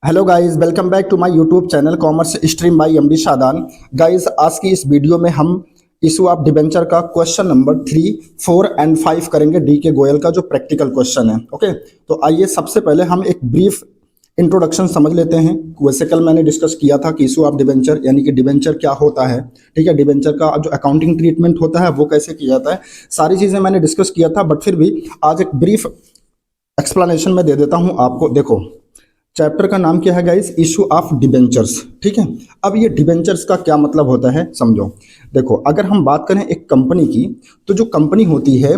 Hello guys, welcome back to my YouTube channel commerce stream by MD Shadan. Guys, आज की इस video में हम इशू ऑफ डिबेंचर का क्वेश्चन नंबर 3, 4 एंड 5 करेंगे। डी के गोयल का जो प्रैक्टिकल क्वेश्चन है। ओके, तो आइए सबसे पहले हम एक ब्रीफ इंट्रोडक्शन समझ लेते हैं। वैसे कल मैंने डिस्कस किया था कि इशू ऑफ डिबेंचर यानी कि डिबेंचर क्या होता है। ठीक है, डिबेंचर का जो अकाउंटिंग ट्रीटमेंट होता है वो कैसे किया जाता है, सारी चीज़ें मैंने डिस्कस किया था। बट फिर भी आज एक ब्रीफ एक्सप्लेनेशन में दे देता हूँ आपको। देखो, चैप्टर का नाम क्या है गाइस? Issue of debentures. ठीक है, अब ये डिबेंचर्स का क्या मतलब होता है समझो। देखो, अगर हम बात करें एक कंपनी की, तो जो कंपनी होती है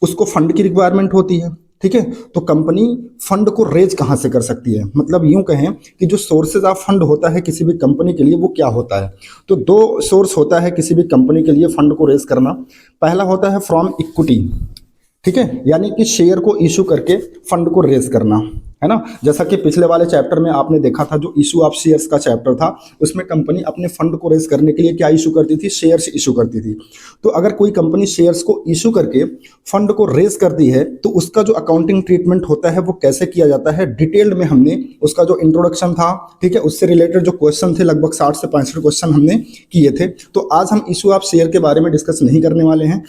उसको फंड की रिक्वायरमेंट होती है। ठीक है, तो कंपनी फंड को रेज कहाँ से कर सकती है? मतलब यूं कहें कि जो सोर्सेज ऑफ फंड होता है किसी भी कंपनी के लिए वो क्या होता है? तो दो सोर्स होता है किसी भी कंपनी के लिए फंड को रेज करना। पहला होता है फ्रॉम इक्विटी। ठीक है, यानी कि शेयर को इशू करके फंड को रेज करना, है ना। जैसा कि पिछले वाले चैप्टर में आपने देखा था, जो इशू ऑफ शेयर्स का चैप्टर था, उसमें कंपनी अपने फंड को रेज करने के लिए क्या इशू करती थी? शेयर्स इशू करती थी। तो अगर कोई कंपनी शेयर्स को इशू करके फंड को रेज करती है तो उसका जो अकाउंटिंग ट्रीटमेंट होता है वो कैसे किया जाता है, डिटेल्ड में हमने उसका जो इंट्रोडक्शन था, ठीक है, उससे रिलेटेड जो क्वेश्चन थे, लगभग 60 से 65 क्वेश्चन हमने किए थे। तो आज हम इशू ऑफ शेयर के बारे में डिस्कस नहीं करने वाले हैं।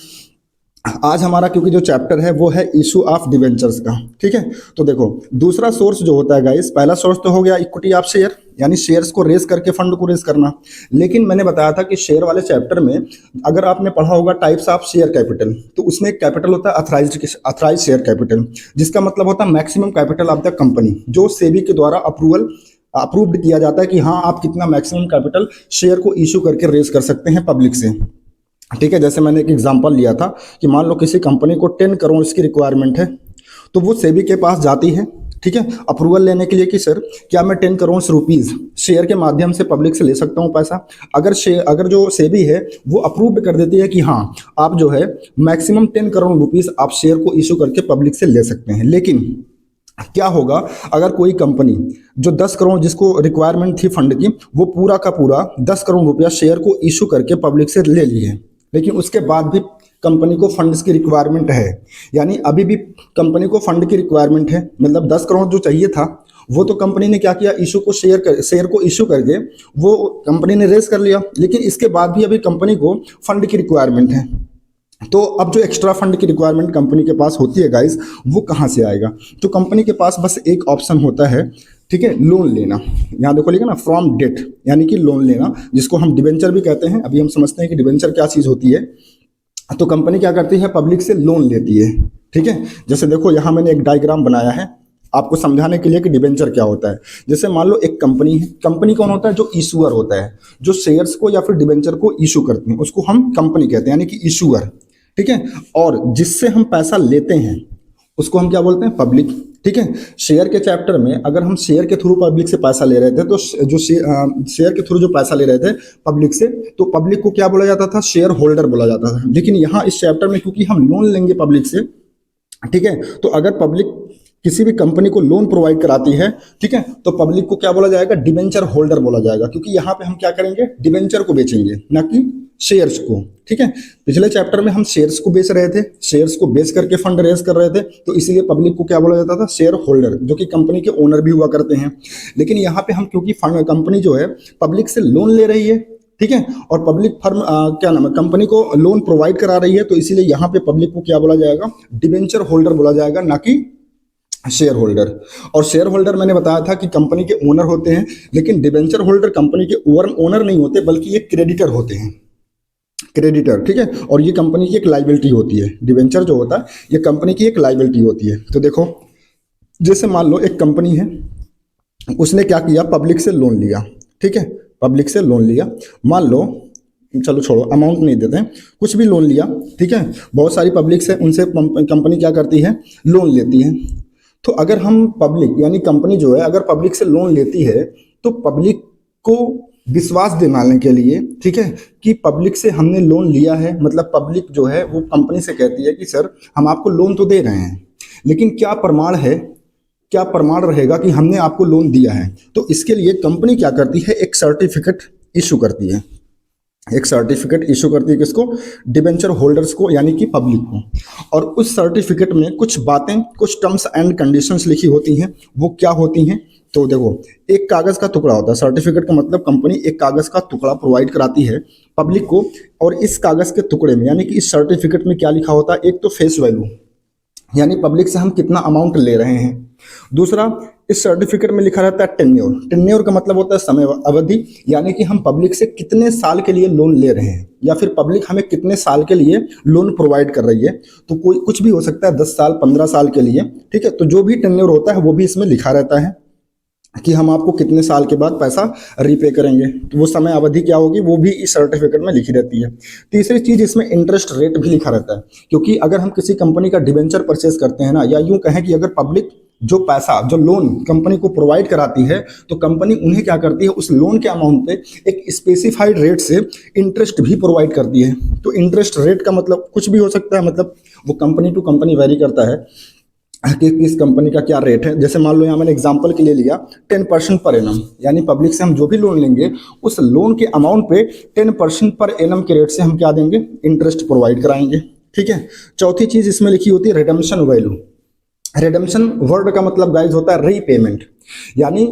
आज हमारा क्योंकि जो चैप्टर है वो है इशू ऑफ डिबेंचर्स का। ठीक है, तो देखो, दूसरा सोर्स जो होता है गाइस, पहला सोर्स तो हो गया इक्विटी ऑफ शेयर, यानी शेयर्स को रेज करके फंड को रेज करना। लेकिन मैंने बताया था कि शेयर वाले चैप्टर में अगर आपने पढ़ा होगा टाइप्स ऑफ शेयर कैपिटल, तो उसमें एक कैपिटल होता है अथराइज्ड शेयर कैपिटल, जिसका मतलब होता है maximum capital of the company, जो सेबी के द्वारा अप्रूव्ड किया जाता है कि हाँ, आप कितना मैक्सिमम कैपिटल शेयर को इशू करके रेज कर सकते हैं पब्लिक से। ठीक है, जैसे मैंने एक एग्जांपल लिया था कि मान लो किसी कंपनी को 10 करोड़ की रिक्वायरमेंट है, तो वो सेबी के पास जाती है, ठीक है, अप्रूवल लेने के लिए कि सर क्या मैं 10 करोड़ रुपीस शेयर के माध्यम से पब्लिक से ले सकता हूँ पैसा। अगर जो सेबी है वो अप्रूव कर देती है कि हाँ, आप जो है मैक्सिमम 10 करोड़ रुपीस आप शेयर को इशू करके पब्लिक से ले सकते हैं। लेकिन क्या होगा अगर कोई कंपनी जो 10 करोड़ जिसको रिक्वायरमेंट थी फंड की, वो पूरा का पूरा 10 करोड़ रुपया शेयर को इशू करके पब्लिक से ले लिए, लेकिन उसके बाद भी कंपनी को फंड्स की रिक्वायरमेंट है, यानी अभी भी कंपनी को फंड की रिक्वायरमेंट है, मतलब 10 करोड़ जो चाहिए था वो तो कंपनी ने क्या किया, शेयर को इशू करके वो कंपनी ने रेज कर लिया, लेकिन इसके बाद भी अभी कंपनी को फंड की रिक्वायरमेंट है। तो अब जो एक्स्ट्रा फंड की रिक्वायरमेंट कंपनी के पास होती है गाइस, वो कहाँ से आएगा? तो कंपनी के पास बस एक ऑप्शन होता है, ठीक है, लोन लेना। यहाँ देखो लिखा ना, फ्रॉम डेट, यानी कि लोन लेना, जिसको हम डिबेंचर भी कहते हैं। अभी हम समझते हैं कि डिबेंचर क्या चीज़ होती है। तो कंपनी क्या करती है, पब्लिक से लोन लेती है। ठीक है, जैसे देखो यहाँ मैंने एक डायग्राम बनाया है आपको समझाने के लिए कि डिबेंचर क्या होता है। जैसे मान लो एक कंपनी है, कंपनी कौन होता है? जो इशूअर होता है, जो शेयर्स को या फिर डिबेंचर को इशू करते हैं उसको हम कंपनी कहते हैं, यानी कि इशूअर। ठीक है, और जिससे हम पैसा लेते हैं उसको हम क्या बोलते हैं? पब्लिक। ठीक है, शेयर के चैप्टर में अगर हम शेयर के थ्रू पब्लिक से पैसा ले रहे थे, तो जो शेयर के थ्रू जो पैसा ले रहे थे पब्लिक से, तो पब्लिक को क्या बोला जाता था? शेयर होल्डर बोला जाता था। लेकिन यहाँ इस चैप्टर में क्योंकि हम लोन लेंगे पब्लिक से, ठीक है, तो अगर पब्लिक किसी भी कंपनी को लोन प्रोवाइड कराती है, ठीक है, तो पब्लिक को क्या बोला जाएगा? डिबेंचर होल्डर बोला जाएगा, क्योंकि यहाँ पे हम क्या करेंगे? डिबेंचर को बेचेंगे, ना कि शेयर्स को। ठीक है, पिछले चैप्टर में हम शेयर्स को बेच रहे थे, शेयर्स को बेच करके फंड रेज कर रहे थे, तो इसीलिए पब्लिक को क्या बोला जाता था? शेयर होल्डर, जो कि कंपनी के ओनर भी हुआ करते हैं। लेकिन यहाँ पे हम क्योंकि फंड कंपनी जो है पब्लिक से लोन ले रही है, ठीक है, और पब्लिक फर्म क्या नाम है, कंपनी को लोन प्रोवाइड करा रही है, तो इसीलिए यहाँ पे पब्लिक को क्या बोला जाएगा? डिबेंचर होल्डर बोला जाएगा, ना कि शेयर होल्डर। और शेयर होल्डर मैंने बताया था कि कंपनी के ओनर होते हैं, लेकिन डिबेंचर होल्डर कंपनी के ओनर नहीं होते, बल्कि ये क्रेडिटर होते हैं, क्रेडिटर। ठीक है, और ये कंपनी की एक लाइबिलिटी होती है। डिबेंचर जो होता है ये कंपनी की एक लाइबिलिटी होती है। तो देखो, जैसे मान लो एक कंपनी है, उसने क्या किया? पब्लिक से लोन लिया। ठीक है, पब्लिक से लोन लिया, मान लो, चलो छोड़ो, अमाउंट नहीं देते हैं, कुछ भी लोन लिया। ठीक है, बहुत सारी पब्लिक से उनसे कंपनी क्या करती है? लोन लेती है। तो अगर हम पब्लिक यानी कंपनी जो है अगर पब्लिक से लोन लेती है, तो पब्लिक को विश्वास दिलाने के लिए, ठीक है, कि पब्लिक से हमने लोन लिया है, मतलब पब्लिक जो है वो कंपनी से कहती है कि सर हम आपको लोन तो दे रहे हैं, लेकिन क्या प्रमाण है, क्या प्रमाण रहेगा कि हमने आपको लोन दिया है? तो इसके लिए कंपनी क्या करती है? एक सर्टिफिकेट इशू करती है। एक सर्टिफिकेट इशू करती है किसको? डिबेंचर होल्डर्स को, यानी कि पब्लिक को। और उस सर्टिफिकेट में कुछ बातें, कुछ टर्म्स एंड कंडीशंस लिखी होती हैं। वो क्या होती हैं? तो देखो, एक कागज का टुकड़ा होता है, सर्टिफिकेट का मतलब कंपनी एक कागज का टुकड़ा प्रोवाइड कराती है पब्लिक को, और इस कागज के टुकड़े में यानी कि इस सर्टिफिकेट में क्या लिखा होता है, एक तो फेस वैल्यू यानी पब्लिक से हम कितना अमाउंट ले रहे हैं, दूसरा इस सर्टिफिकेट में लिखा रहता है टेन्योर। टेन्योर का मतलब होता है समय अवधि, यानी कि हम पब्लिक से कितने साल के लिए लोन ले रहे हैं या फिर पब्लिक हमें कितने साल के लिए लोन प्रोवाइड कर रही है। तो कोई कुछ भी हो सकता है, 10 साल 15 साल के लिए, ठीक है। तो जो भी टेन्योर होता है वो भी इसमें लिखा रहता है कि हम आपको कितने साल के बाद पैसा रीपे करेंगे, तो वो समय अवधि क्या होगी वो भी इस सर्टिफिकेट में लिखी रहती है। तीसरी चीज, इसमें इंटरेस्ट रेट भी लिखा रहता है, क्योंकि अगर हम किसी कंपनी का डिबेंचर परचेज करते हैं ना, या यूं कहें कि अगर पब्लिक जो पैसा जो लोन कंपनी को प्रोवाइड कराती है, तो कंपनी उन्हें क्या करती है, उस लोन के अमाउंट पे एक स्पेसिफाइड रेट से इंटरेस्ट भी प्रोवाइड करती है। तो इंटरेस्ट रेट का मतलब कुछ भी हो सकता है, मतलब वो कंपनी टू कंपनी वेरी करता है कि किस कंपनी का क्या रेट है। जैसे मान लो यहाँ मैंने एग्जांपल के लिए लिया 10% पर एनम, यानी पब्लिक से हम जो भी लोन लेंगे उस लोन के अमाउंट पे 10% पर एनम के रेट से हम क्या देंगे, इंटरेस्ट प्रोवाइड कराएंगे, ठीक है। चौथी चीज इसमें लिखी होती है रिडम्पशन वैल्यू। रिडम्पशन वर्ड का मतलब गाइज होता है रीपेमेंट, यानी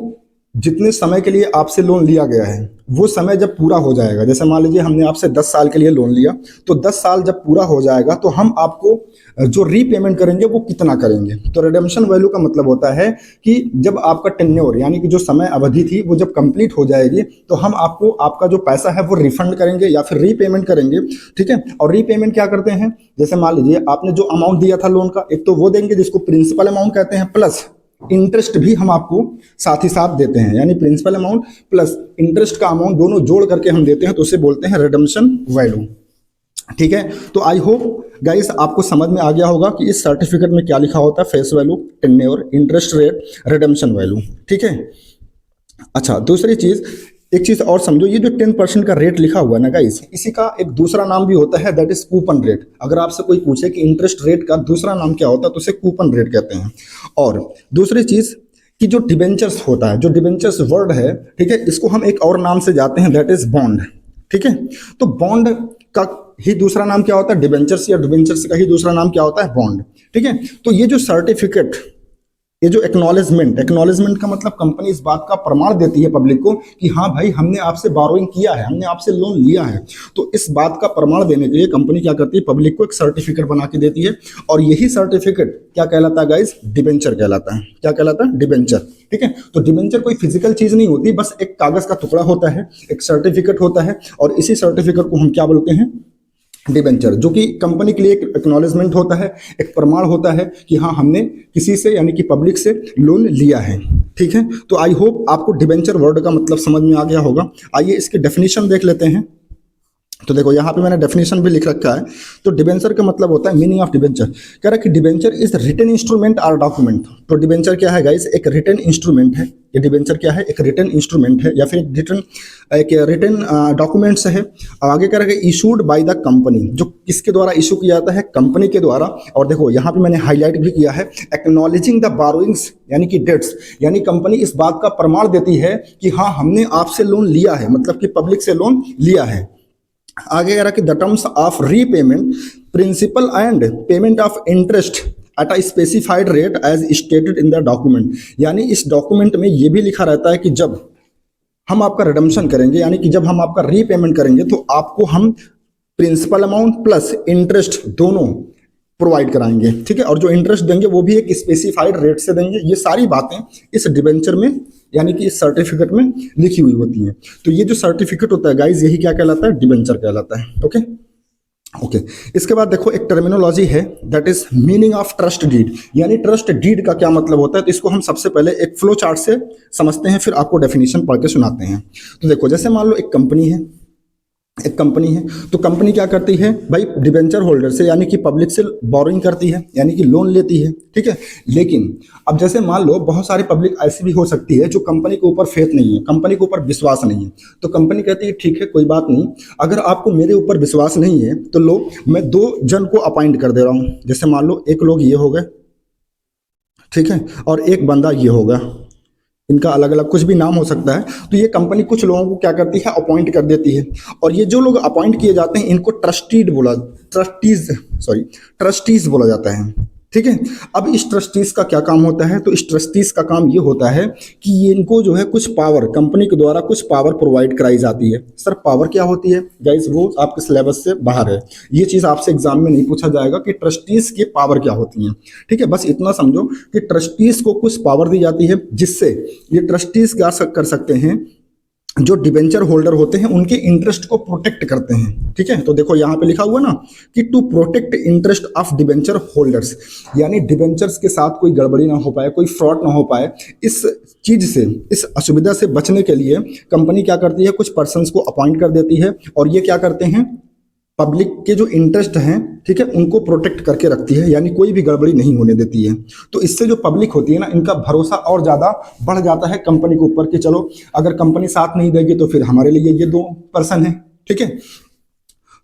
जितने समय के लिए आपसे लोन लिया गया है वो समय जब पूरा हो जाएगा, जैसे मान लीजिए हमने आपसे 10 साल के लिए लोन लिया, तो 10 साल जब पूरा हो जाएगा तो हम आपको जो रीपेमेंट करेंगे वो कितना करेंगे। तो रिडेम्पशन वैल्यू का मतलब होता है कि जब आपका टेन्योर यानी कि जो समय अवधि थी वो जब कंप्लीट हो जाएगी तो हम आपको आपका जो पैसा है वो रिफंड करेंगे या फिर रीपेमेंट करेंगे, ठीक है। और रीपेमेंट क्या करते हैं, जैसे मान लीजिए आपने जो अमाउंट दिया था लोन का, एक तो वो देंगे जिसको प्रिंसिपल अमाउंट कहते हैं, प्लस इंटरेस्ट भी हम आपको साथ ही साथ देते हैं, यानी प्रिंसिपल अमाउंट प्लस इंटरेस्ट का अमाउंट दोनों जोड़ करके हम देते हैं, तो उसे बोलते हैं रिडम्पशन वैल्यू, ठीक है। तो आई होप गाइस आपको समझ में आ गया होगा कि इस सर्टिफिकेट में क्या लिखा होता है, face value, tenure, interest rate, redemption value, ठीक है। अच्छा, दूसरी चीज, एक चीज और समझो, ये जो 10% का रेट लिखा हुआ है ना गाइस, इसी का एक दूसरा नाम भी होता है, दैट इज कूपन रेट। अगर आपसे कोई पूछे कि इंटरेस्ट रेट का दूसरा नाम क्या होता है तो उसे कूपन रेट कहते हैं। और दूसरी चीज कि जो डिबेंचर्स होता है, जो डिबेंचर्स वर्ड है, ठीक है, इसको हम एक और नाम से जाते हैं, दैट इज बॉन्ड, ठीक है। तो बॉन्ड का ही दूसरा नाम क्या होता है, डिबेंचर्स, या डिबेंचर्स का ही दूसरा नाम क्या होता है, बॉन्ड, ठीक है। तो ये जो सर्टिफिकेट, ये जो एक्नॉलेजमेंट का मतलब कंपनी इस बात का प्रमाण देती है पब्लिक को कि हाँ भाई हमने आपसे बोरोइंग किया है, हमने आपसे लोन लिया है। तो इस बात का प्रमाण देने के लिए कंपनी क्या करती है, पब्लिक को एक सर्टिफिकेट बना के देती है, और यही सर्टिफिकेट क्या कहलाता है गाइस, डिबेंचर कहलाता है। क्या कहलाता है, डिबेंचर, ठीक है। तो डिबेंचर कोई फिजिकल चीज नहीं होती, बस एक कागज का टुकड़ा होता है, एक सर्टिफिकेट होता है, और इसी सर्टिफिकेट को हम क्या बोलते हैं, डिबेंचर, जो कि कंपनी के लिए एक एक्नॉलेजमेंट होता है, एक प्रमाण होता है कि हाँ हमने किसी से यानी कि पब्लिक से लोन लिया है, ठीक है। तो आई होप आपको डिबेंचर वर्ड का मतलब समझ में आ गया होगा। आइए इसकी डेफिनेशन देख लेते हैं। तो देखो यहाँ पे मैंने डेफिनेशन भी लिख रखा है। तो डिबेंचर का मतलब होता है, मीनिंग ऑफ डिबेंचर कह रहा है कि डिबेंचर इज रिटन इंस्ट्रूमेंट और डॉक्यूमेंट। तो डिबेंचर क्या है गाइस, एक रिटन इंस्ट्रूमेंट है। ये डिबेंचर क्या है, एक रिटन इंस्ट्रूमेंट है या फिर एक रिटन डॉक्यूमेंट्स है। आगे कह रहा है इशूड बाय द कंपनी, जो किसके द्वारा इशू किया जाता है, कंपनी के द्वारा। और देखो यहाँ पे मैंने हाईलाइट भी किया है, एक्नॉलेजिंग द बोरोइंग्स यानी कि डेट्स, यानी कंपनी इस बात का प्रमाण देती है कि हाँ हमने आपसे लोन लिया है, मतलब कि पब्लिक से लोन लिया है। आगे कह रहा कि the terms of repayment, principal and payment of interest at a specified rate as stated in the document, यानी इस डॉक्यूमेंट में ये भी लिखा रहता है कि जब हम आपका रिडम्पशन करेंगे, यानी कि जब हम आपका रीपेमेंट करेंगे, तो आपको हम प्रिंसिपल अमाउंट प्लस इंटरेस्ट दोनों प्रोवाइड कराएंगे, ठीक है। और जो इंटरेस्ट देंगे वो भी एक स्पेसिफाइड रेट से देंगे। ये सारी बातें इस डिबेंचर में यानी कि इस सर्टिफिकेट में लिखी हुई होती हैं। तो ये जो सर्टिफिकेट होता है गाइज, यही क्या कहलाता है, डिबेंचर कहलाता है। ओके ओके इसके बाद देखो एक टर्मिनोलॉजी है, that is meaning of trust deed, यानी ट्रस्ट डीड का क्या मतलब होता है। तो इसको हम सबसे पहले एक फ्लो चार्ट से समझते हैं, फिर आपको डेफिनेशन पढ़ के सुनाते हैं। तो देखो जैसे मान लो एक कंपनी है, तो कंपनी क्या करती है भाई, डिबेंचर होल्डर से यानी कि पब्लिक से बोरोइंग करती है, यानी कि लोन लेती है, ठीक है। लेकिन अब जैसे मान लो बहुत सारी पब्लिक ऐसी भी हो सकती है जो कंपनी के ऊपर फेथ नहीं है, कंपनी के ऊपर विश्वास नहीं है। तो कंपनी कहती है ठीक है कोई बात नहीं, अगर आपको मेरे ऊपर विश्वास नहीं है तो लो मैं 2 जन को अपॉइंट कर दे रहा हूँ। जैसे मान लो एक लोग ये हो गए, ठीक है, और एक बंदा ये होगा, इनका अलग अलग कुछ भी नाम हो सकता है। तो ये कंपनी कुछ लोगों को क्या करती है, अपॉइंट कर देती है। और ये जो लोग अपॉइंट किए जाते हैं इनको ट्रस्टीज बोला जाता है। ठीक है। अब इस ट्रस्टीज का क्या काम होता है, तो इस ट्रस्टीज का काम ये होता है कि ये इनको जो है कुछ पावर, कंपनी के द्वारा कुछ पावर प्रोवाइड कराई जाती है। सर पावर क्या होती है गाइस, वो आपके सिलेबस से बाहर है, ये चीज आपसे एग्जाम में नहीं पूछा जाएगा कि ट्रस्टीज की पावर क्या होती है। ठीक है, बस इतना समझो कि ट्रस्टीज को कुछ पावर दी जाती है जिससे ये ट्रस्टीज क्या कर सकते हैं, जो डिबेंचर होल्डर होते हैं उनके इंटरेस्ट को प्रोटेक्ट करते हैं। ठीक है, तो देखो यहाँ पे लिखा हुआ ना कि to protect interest of debenture holders, यानी डिबेंचर्स के साथ कोई गड़बड़ी ना हो पाए, कोई फ्रॉड ना हो पाए, इस चीज से, इस असुविधा से बचने के लिए कंपनी क्या करती है, कुछ पर्सन्स को अपॉइंट कर देती है और ये क्या करते हैं, पब्लिक के जो इंटरेस्ट हैं, ठीक है, उनको प्रोटेक्ट करके रखती है, यानी कोई भी गड़बड़ी नहीं होने देती है। तो इससे जो पब्लिक होती है ना, इनका भरोसा और ज़्यादा बढ़ जाता है कंपनी के ऊपर कि चलो अगर कंपनी साथ नहीं देगी तो फिर हमारे लिए ये दो पर्सन है। ठीक है,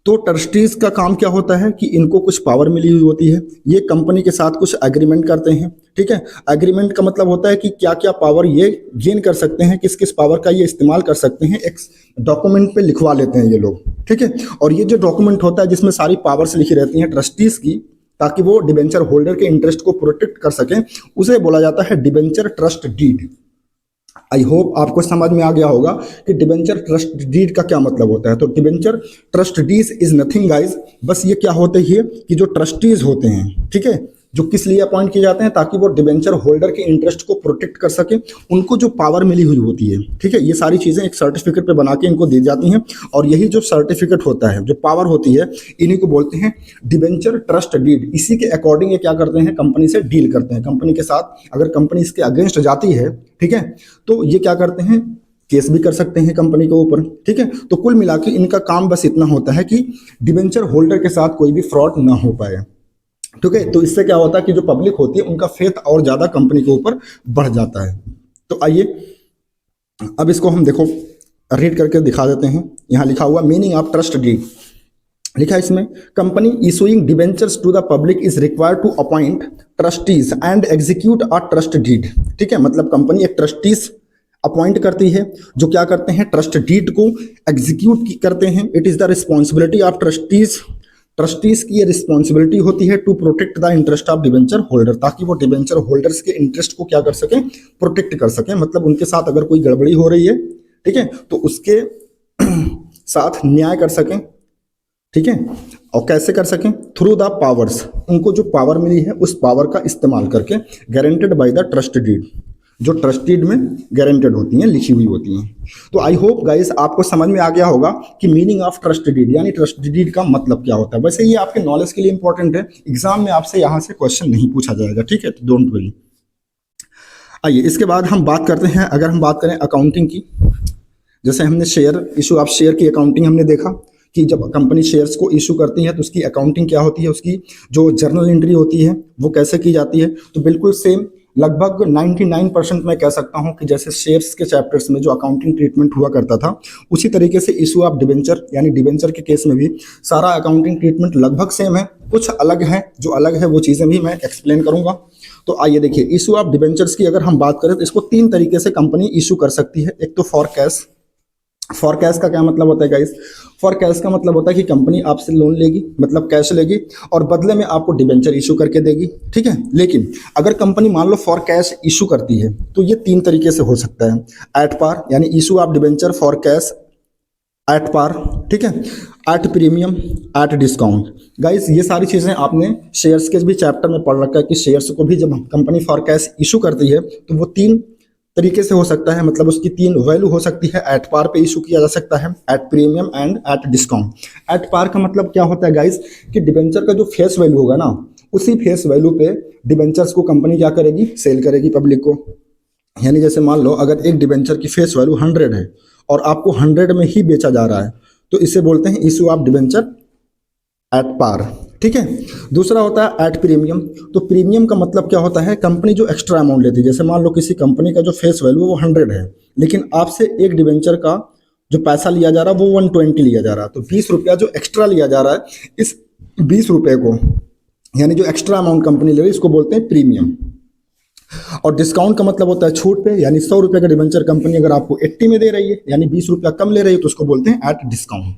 तो ट्रस्टीज का काम क्या होता है कि इनको कुछ पावर मिली हुई होती है, ये कंपनी के साथ कुछ एग्रीमेंट करते हैं। ठीक है, एग्रीमेंट का मतलब होता है कि क्या क्या पावर ये गेन कर सकते हैं, किस किस पावर का ये इस्तेमाल कर सकते हैं, एक डॉक्यूमेंट पे लिखवा लेते हैं ये लोग। ठीक है, और ये जो डॉक्यूमेंट होता है जिसमें सारी पावर्स लिखी रहती हैं ट्रस्टीज की, ताकि वो डिबेंचर होल्डर के इंटरेस्ट को प्रोटेक्ट कर सकें, उसे बोला जाता है debenture trust deed. I hope आपको समझ में आ गया होगा कि डिबेंचर ट्रस्ट डीड का क्या मतलब होता है। तो debenture trust deed is nothing guys, बस ये क्या होते हैं कि जो ट्रस्टीज होते हैं, ठीक है, जो किस लिए अपॉइंट किए जाते हैं, ताकि वो डिबेंचर होल्डर के इंटरेस्ट को प्रोटेक्ट कर सके, उनको जो पावर मिली हुई होती है, ठीक है, ये सारी चीजें एक सर्टिफिकेट पे बना के इनको दी जाती हैं। और यही जो सर्टिफिकेट होता है, जो पावर होती है, इन्हीं को बोलते हैं डिबेंचर ट्रस्ट डीड। इसी के अकॉर्डिंग ये क्या करते हैं, कंपनी से डील करते हैं। कंपनी के साथ अगर कंपनी इसके अगेंस्ट जाती है, ठीक है, तो ये क्या करते हैं, केस भी कर सकते हैं कंपनी के ऊपर। ठीक है, तो कुल मिला के इनका काम बस इतना होता है कि डिबेंचर होल्डर के साथ कोई भी फ्रॉड ना हो पाए। ठीक है, तो इससे क्या होता है कि जो पब्लिक होती है उनका फेथ और ज्यादा कंपनी के ऊपर बढ़ जाता है। तो आइए अब इसको हम देखो रीड करके दिखा देते हैं। यहाँ लिखा हुआ मीनिंग ऑफ ट्रस्ट डीड, लिखा है इसमें, company issuing debentures to the public is required to appoint trustees and execute a trust deed. ठीक है, मतलब कंपनी एक ट्रस्टीज अपॉइंट करती है जो क्या करते हैं, ट्रस्ट डीड को एग्जीक्यूट करते हैं। It is the responsibility of trustees, trustees की ये रिस्पॉन्सिबिलिटी होती है to protect the interest of debenture holder, ताकि वो डिबेंचर होल्डर्स के इंटरेस्ट को क्या कर सकें, प्रोटेक्ट कर सकें। मतलब उनके साथ अगर कोई गड़बड़ी हो रही है, ठीक है, तो उसके साथ न्याय कर सकें। ठीक है, और कैसे कर सकें, थ्रू द पावर्स, उनको जो पावर मिली है उस पावर का इस्तेमाल करके, guaranteed by the trust deed, जो ट्रस्ट डीड में गारंटेड होती हैं, लिखी हुई होती हैं। तो आई होप गाइस आपको समझ में आ गया होगा कि मीनिंग ऑफ ट्रस्ट डीड यानी ट्रस्ट डीड का मतलब क्या होता है। वैसे ये आपके नॉलेज के लिए इंपॉर्टेंट है, एग्जाम में आपसे यहाँ से क्वेश्चन नहीं पूछा जाएगा। ठीक है, तो डोंट वरी। आइए इसके बाद हम बात करते हैं, अगर हम बात करें अकाउंटिंग की, जैसे हमने शेयर इशू ऑफ शेयर की अकाउंटिंग हमने देखा कि जब कंपनी शेयर्स को इशू करती है तो उसकी अकाउंटिंग क्या होती है, उसकी जो जर्नल एंट्री होती है वो कैसे की जाती है। तो बिल्कुल सेम, लगभग 99% मैं कह सकता हूं कि जैसे शेयर्स के चैप्टर्स में जो अकाउंटिंग ट्रीटमेंट हुआ करता था, उसी तरीके से इशू ऑफ डिबेंचर यानी डिबेंचर के केस में भी सारा अकाउंटिंग ट्रीटमेंट लगभग सेम है। कुछ अलग है, जो अलग है वो चीज़ें भी मैं एक्सप्लेन करूंगा। तो आइए देखिए, इशू ऑफ डिबेंचर्स की अगर हम बात करें तो इसको 3 तरीके से कंपनी इशू कर सकती है। एक तो फॉर कैश। फॉर कैश का क्या मतलब होता है गाइस, फॉर कैश का मतलब होता है कि कंपनी आपसे लोन लेगी, मतलब कैश लेगी, और बदले में आपको डिबेंचर इशू करके देगी। ठीक है, लेकिन अगर कंपनी मान लो फॉर कैश इशू करती है तो ये 3 तरीके से हो सकता है। एट पार यानी issue of debenture for cash at par, ठीक है, at premium, at discount. Guys ये सारी चीज़ें आपने शेयर्स के भी चैप्टर में पढ़ रखा है कि शेयर्स को भी जब कंपनी फॉर कैश इशू करती है तो वो 3 तरीके से हो सकता है, मतलब उसकी 3 वैल्यू हो सकती है। एट पार पे इशू किया जा सकता है, at premium and at discount. At par का मतलब क्या होता है गाइस कि डिबेंचर का जो फेस वैल्यू होगा ना, उसी फेस वैल्यू पे डिबेंचर्स को कंपनी क्या करेगी, सेल करेगी पब्लिक को। यानी जैसे मान लो अगर एक डिबेंचर की फेस वैल्यू 100 है और आपको 100 में ही बेचा जा रहा है तो इसे बोलते हैं issue of debenture at par. ठीक है, दूसरा होता है एट प्रीमियम। तो प्रीमियम का मतलब क्या होता है, कंपनी जो एक्स्ट्रा अमाउंट लेती है, जैसे मान लो किसी कंपनी का जो फेस वैल्यू वो 100 है, लेकिन आपसे एक डिबेंचर का जो पैसा लिया जा रहा है वो 120 लिया जा रहा है, तो 20 रुपया जो एक्स्ट्रा लिया जा रहा है, इस 20 रुपये को यानी जो एक्स्ट्रा अमाउंट कंपनी ले रही है इसको बोलते हैं प्रीमियम। और डिस्काउंट का मतलब होता है छूट पे, यानी 100 रुपये का डिबेंचर कंपनी अगर आपको 80 में दे रही है यानी 20 रुपया कम ले रही है तो उसको बोलते हैं एट डिस्काउंट।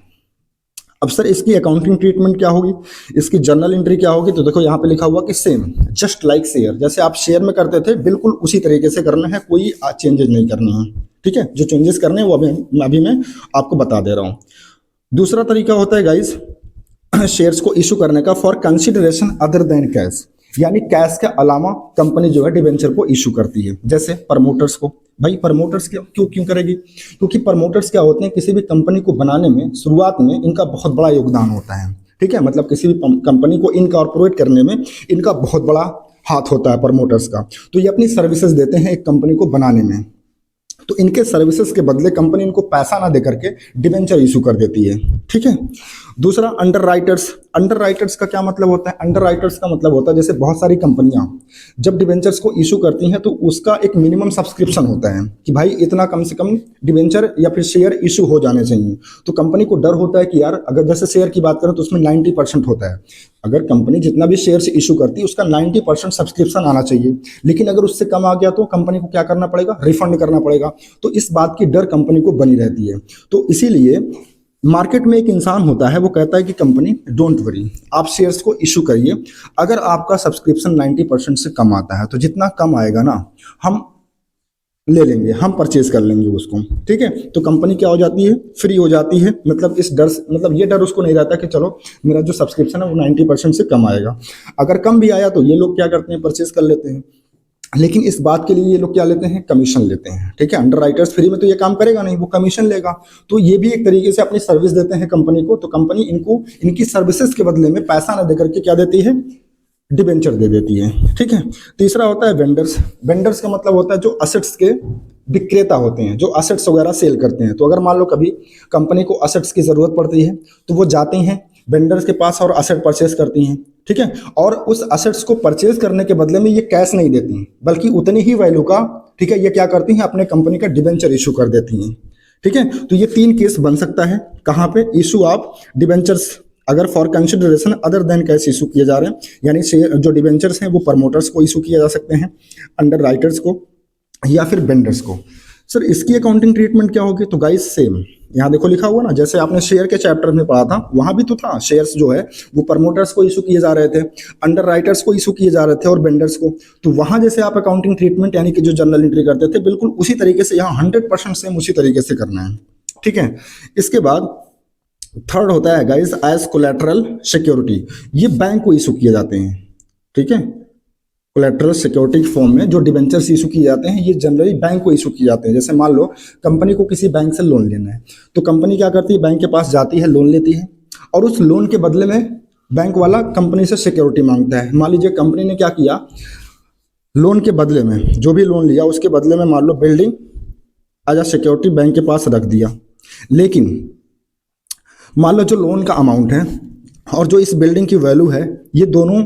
अब सर इसकी अकाउंटिंग ट्रीटमेंट क्या होगी, इसकी जर्नल एंट्री क्या होगी, तो देखो यहाँ पे लिखा हुआ कि सेम जस्ट लाइक शेयर, जैसे आप शेयर में करते थे बिल्कुल उसी तरीके से करना है, कोई चेंजेस नहीं करने हैं। ठीक है, जो चेंजेस करने हैं वो अभी मैं आपको बता दे रहा हूँ। दूसरा तरीका होता है गाइज शेयर्स को इशू करने का for consideration other than cash, यानी कैश के अलावा कंपनी जो है डिबेंचर को इशू करती है। जैसे प्रमोटर्स को, भाई प्रमोटर्स क्यों क्यों करेगी, क्योंकि प्रमोटर्स क्या होते हैं, किसी भी कंपनी को बनाने में शुरुआत में इनका बहुत बड़ा योगदान होता है। ठीक है, मतलब किसी भी कंपनी को इनकॉर्पोरेट करने में इनका बहुत बड़ा हाथ होता है प्रमोटर्स का। तो ये अपनी सर्विसेज देते हैं एक कंपनी को बनाने में, तो इनके सर्विसेज के बदले कंपनी इनको पैसा ना देकर के डिबेंचर इशू कर देती है। ठीक है, दूसरा अंडर राइटर्स। अंडर राइटर्स का क्या मतलब होता है, अंडर राइटर्स का मतलब होता है जैसे बहुत सारी कंपनियां जब डिबेंचर्स को इशू करती हैं तो उसका एक मिनिमम सब्सक्रिप्शन होता है कि भाई इतना कम से कम डिबेंचर या फिर शेयर इशू हो जाने चाहिए। तो कंपनी को डर होता है कि यार अगर जैसे शेयर की बात करें तो उसमें 90% होता है, अगर कंपनी जितना भी शेयर इशू करती है उसका 90% सब्सक्रिप्शन आना चाहिए, लेकिन अगर उससे कम आ गया तो कंपनी को क्या करना पड़ेगा, रिफंड करना पड़ेगा। तो इस बात की डर कंपनी को बनी रहती है। तो इसीलिए मार्केट में एक इंसान होता है वो कहता है कि कंपनी डोंट वरी, आप शेयर्स को इशू करिए, अगर आपका सब्सक्रिप्शन 90% से कम आता है तो जितना कम आएगा ना हम ले लेंगे, हम परचेज कर लेंगे उसको। ठीक है, तो कंपनी क्या हो जाती है, फ्री हो जाती है। मतलब इस डर मतलब ये डर उसको नहीं रहता कि चलो मेरा जो सब्सक्रिप्शन है वो 90% से कम आएगा। अगर कम भी आया तो ये लोग क्या करते हैं, परचेज कर लेते हैं, लेकिन इस बात के लिए ये लोग क्या लेते हैं, कमीशन लेते हैं। ठीक है, अंडर राइटर्स फ्री में तो ये काम करेगा नहीं, वो कमीशन लेगा। तो ये भी एक तरीके से अपनी सर्विस देते हैं कंपनी को, तो कंपनी इनको इनकी सर्विसेज के बदले में पैसा न देकर के क्या देती है, डिबेंचर दे देती है। ठीक है, तीसरा होता है वेंडर्स। वेंडर्स का मतलब होता है जो असेट्स के विक्रेता होते हैं, जो असेट्स वगैरह सेल करते हैं। तो अगर मान लो कभी कंपनी को असेट्स की जरूरत पड़ती है तो वो जाते हैं वेंडर्स के पास और असेट परचेज करती हैं। ठीक है, और उस असेट्स को परचेज करने के बदले में ये कैश नहीं देती बल्कि उतनी ही वैल्यू का, ठीक है, ये क्या करती हैं, अपने कंपनी का डिबेंचर इशू कर देती हैं। ठीक है, तो ये 3 केस बन सकता है कहाँ पे, इशू ऑफ डिबेंचर्स अगर for consideration other than cash issue किए जा रहे हैं, यानी जो डिबेंचर्स हैं वो प्रमोटर्स को इशू किए जा सकते हैं, अंडर राइटर्स को या फिर वेंडर्स को। सर इसकी अकाउंटिंग ट्रीटमेंट क्या होगी, तो गाइस सेम यहाँ देखो लिखा हुआ ना, जैसे आपने शेयर के चैप्टर में पढ़ा था वहां भी तो था, शेयर्स जो है वो प्रमोटर्स को इशू किए जा रहे थे, अंडर राइटर्स को इशू किए जा रहे थे और वेंडर्स को। तो वहां जैसे आप अकाउंटिंग ट्रीटमेंट यानी कि जो जर्नल एंट्री करते थे बिल्कुल उसी तरीके से यहाँ 100% सेम उसी तरीके से करना है। ठीक है, इसके बाद थर्ड होता है गाइस एज कोलैटरल सिक्योरिटी, ये बैंक को इशू किए जाते हैं। ठीक है, कोलैटरल सिक्योरिटी के फॉर्म में जो डिबेंचर्स इशू किए जाते हैं ये जनरली बैंक को इशू किए जाते हैं। जैसे मान लो कंपनी को किसी बैंक से लोन लेना है तो कंपनी क्या करती है, बैंक के पास जाती है, लोन लेती है और उस लोन के बदले में बैंक वाला कंपनी से सिक्योरिटी मांगता है। मान लीजिए कंपनी ने क्या किया, लोन के बदले में जो भी लोन लिया उसके बदले में मान लो building as a security bank के पास रख दिया, लेकिन मान लो जो लोन का अमाउंट है और जो इस बिल्डिंग की वैल्यू है ये दोनों,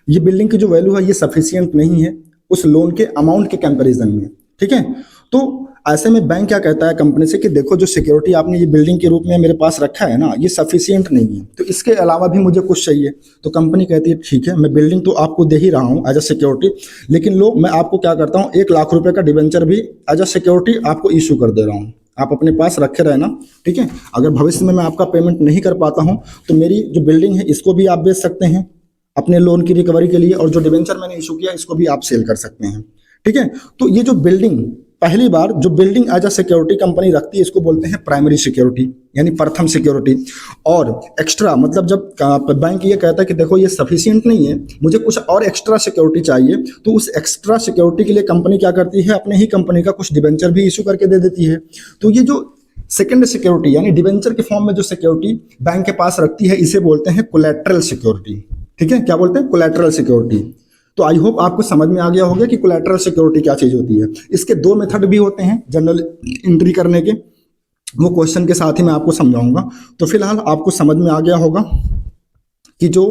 ये बिल्डिंग की जो वैल्यू है ये सफिशिएंट नहीं है उस लोन के अमाउंट के कंपैरिजन में। ठीक है, तो ऐसे में बैंक क्या कहता है कंपनी से कि देखो जो सिक्योरिटी आपने ये बिल्डिंग के रूप में मेरे पास रखा है ना ये सफिशिएंट नहीं है, तो इसके अलावा भी मुझे कुछ चाहिए। तो कंपनी कहती है ठीक है मैं बिल्डिंग तो आपको दे ही रहा हूँ एज अ सिक्योरिटी, लेकिन लो मैं आपको क्या करता हूँ 1 लाख रुपए का डिबेंचर भी एज अ सिक्योरिटी आपको इशू कर दे रहा हूँ, आप अपने पास रखे रहना। ठीक है, अगर भविष्य में मैं आपका पेमेंट नहीं कर पाता हूँ तो मेरी जो बिल्डिंग है इसको भी आप बेच सकते हैं अपने लोन की रिकवरी के लिए, और जो डिबेंचर मैंने इशू किया इसको भी आप सेल कर सकते हैं। ठीक है, तो ये जो बिल्डिंग पहली बार जो building as a security company रखती है इसको बोलते हैं प्राइमरी सिक्योरिटी यानी प्रथम सिक्योरिटी। और एक्स्ट्रा मतलब जब बैंक ये कहता है कि देखो ये सफिशिएंट नहीं है मुझे कुछ और एक्स्ट्रा सिक्योरिटी चाहिए, तो उस एक्स्ट्रा सिक्योरिटी के लिए कंपनी क्या करती है, अपने ही कंपनी का कुछ डिबेंचर भी इशू करके दे देती है। तो ये जो सेकेंड सिक्योरिटी यानी डिबेंचर के फॉर्म में जो सिक्योरिटी बैंक के पास रखती है इसे बोलते हैं कोलैटरल सिक्योरिटी। ठीक है, क्या बोलते हैं, कोलैटरल सिक्योरिटी। तो आई होप आपको समझ में आ गया होगा कि कोलैटरल सिक्योरिटी क्या चीज होती है। इसके 2 मेथड भी होते हैं जनरल एंट्री करने के, वो क्वेश्चन के साथ ही मैं आपको समझाऊंगा। तो फिलहाल आपको समझ में आ गया होगा कि जो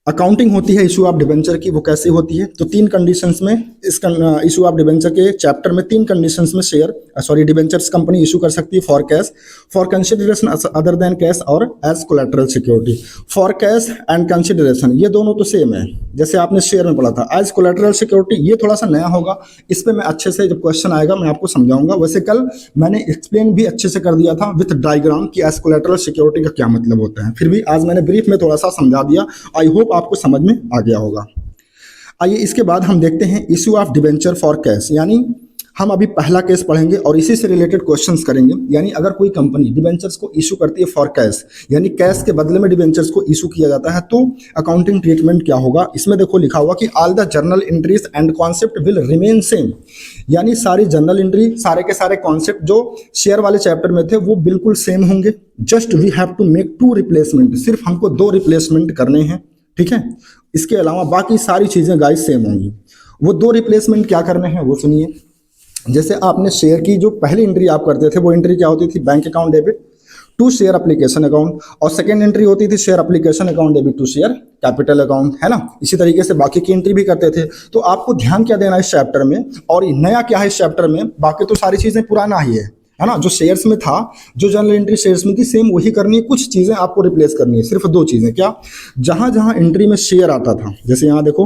अकाउंटिंग होती है इशू ऑफ डिबेंचर की, वो कैसे होती है? तो तीन कंडीशंस में इस इशू ऑफ डिबेंचर के चैप्टर में तीन कंडीशंस में डिबेंचर्स कंपनी इशू कर सकती है: for cash, for consideration other than cash और as collateral security. For cash and consideration ये दोनों तो सेम है, जैसे आपने शेयर में पढ़ा था। एज कोलैटरल सिक्योरिटी ये थोड़ा सा नया होगा, इस पर मैं अच्छे से जब क्वेश्चन आएगा मैं आपको समझाऊंगा। वैसे कल मैंने एक्सप्लेन भी अच्छे से कर दिया था विथ डायग्राम कि एज कोलैटरल सिक्योरिटी का क्या मतलब होता है, फिर भी आज मैंने ब्रीफ में थोड़ा सा समझा दिया। आई होप आपको समझ में आ गया होगा। आइए इसके बाद हम देखते हैं issue of debenture for cash, यानी हम अभी पहला केस पढ़ेंगे और इसी से रिलेटेड क्वेश्चंस करेंगे। यानी अगर कोई कंपनी डिबेंचर्स को इशू करती है फॉर कैश, यानी कैश के बदले में डिबेंचर्स को इशू किया जाता है, तो अकाउंटिंग ट्रीटमेंट क्या होगा? इसमें देखो लिखा हुआ कि all the journal entries and concept will remain same, यानी सारी जर्नल एंट्री, सारे के सारे कॉन्सेप्ट जो शेयर वाले चैप्टर में थे वो बिल्कुल सेम होंगे। Just we have to make 2 replacement, सिर्फ हमको 2 रिप्लेसमेंट करने हैं, ठीक है। इसके अलावा बाकी सारी चीजें गाइस सेम होंगी। वो 2 रिप्लेसमेंट क्या करने हैं वो सुनिए। जैसे आपने शेयर की जो पहली एंट्री आप करते थे वो एंट्री क्या होती थी? Bank account debit to share application account, और सेकंड एंट्री होती थी share application account debit to share capital account, है ना। इसी तरीके से बाकी की एंट्री भी करते थे। तो आपको ध्यान क्या देना है इस चैप्टर में, और नया क्या है इस चैप्टर में? बाकी तो सारी चीजें पुराना ही है ना। जो शेयर्स में था, जो जनरल एंट्री शेयर्स में थी, सेम वही करनी है। कुछ चीजें आपको रिप्लेस करनी है, सिर्फ 2 चीजें। क्या? जहां जहां एंट्री में शेयर आता था, जैसे यहाँ देखो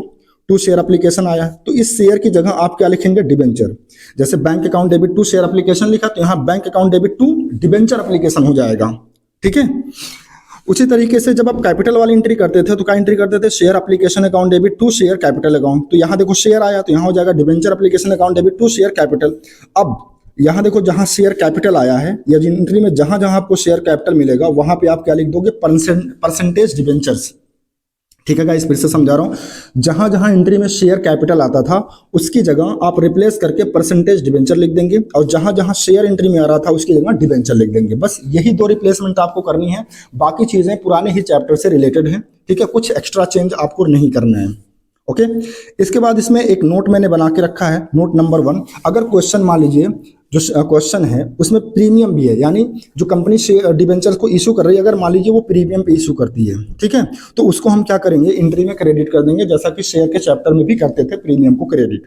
टू शेयर एप्लीकेशन आया, तो इस शेयर की जगह आप क्या लिखेंगे? डिबेंचर। जैसे bank account debit to share application लिखा, तो यहाँ bank account debit to debenture application हो जाएगा, ठीक है। उसी तरीके से जब आप कैपिटल वाली एंट्री करते थे तो क्या एंट्री करते थे? Share application account debit to share capital account. तो यहाँ देखो शेयर आया, तो यहाँ हो जाएगा debenture application account debit to share capital. अब यहाँ देखो जहां शेयर कैपिटल आया है, या एंट्री में जहां जहां आपको शेयर कैपिटल मिलेगा वहां पे आप क्या लिख दोगे? परसेंटेज डिबेंचर्स, ठीक है गाइस, फिर से समझा रहा हूं। जहां जहां एंट्री में शेयर कैपिटल आता था उसकी जगह आप रिप्लेस करके परसेंटेज डिबेंचर लिख देंगे, और जहां जहां शेयर एंट्री में आ रहा था उसकी जगह डिबेंचर लिख देंगे। बस यही 2 रिप्लेसमेंट आपको करनी है, बाकी चीजें पुराने ही चैप्टर से रिलेटेड हैं, ठीक है। कुछ एक्स्ट्रा चेंज आपको नहीं करना है, ओके। इसके बाद इसमें एक नोट मैंने बना के रखा है, नोट नंबर 1। अगर क्वेश्चन मान लीजिए जो क्वेश्चन है उसमें प्रीमियम भी है, यानी जो कंपनी डिबेंचर्स को इशू कर रही है, अगर मान लीजिए वो प्रीमियम पे इशू करती है, ठीक है, तो उसको हम क्या करेंगे? एंट्री में क्रेडिट कर देंगे, जैसा कि शेयर के चैप्टर में भी करते थे प्रीमियम को क्रेडिट।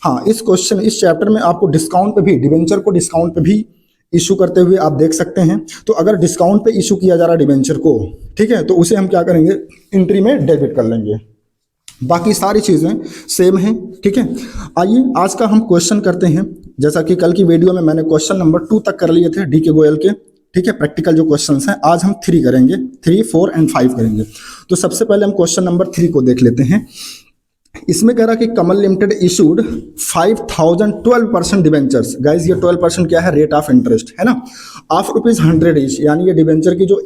हाँ, इस चैप्टर में आपको डिस्काउंट पे भी, डिबेंचर को डिस्काउंट पे भी इशू करते हुए आप देख सकते हैं। तो अगर डिस्काउंट पे इशू किया जा रहा है डिबेंचर को, ठीक है, तो उसे हम क्या करेंगे? एंट्री में डेबिट कर लेंगे। बाकी सारी चीजें सेम हैं, ठीक है। आइए आज का हम क्वेश्चन करते हैं। जैसा कि कल की वीडियो में मैंने क्वेश्चन नंबर 2 तक कर लिए थे डी के गोयल के, ठीक है, प्रैक्टिकल जो क्वेश्चंस हैं। आज हम 3 करेंगे, 3, 4 एंड 5 करेंगे। तो सबसे पहले हम क्वेश्चन नंबर 3 को देख लेते हैं। इसमें कह रहा कि कमल लिमिटेड इशूड 5012% डिबेंचर्स। गाइज ये 12% क्या है? रेट ऑफ इंटरेस्ट, है ना, ऑफ ₹100 ईच, यानी ये डिबेंचर की जो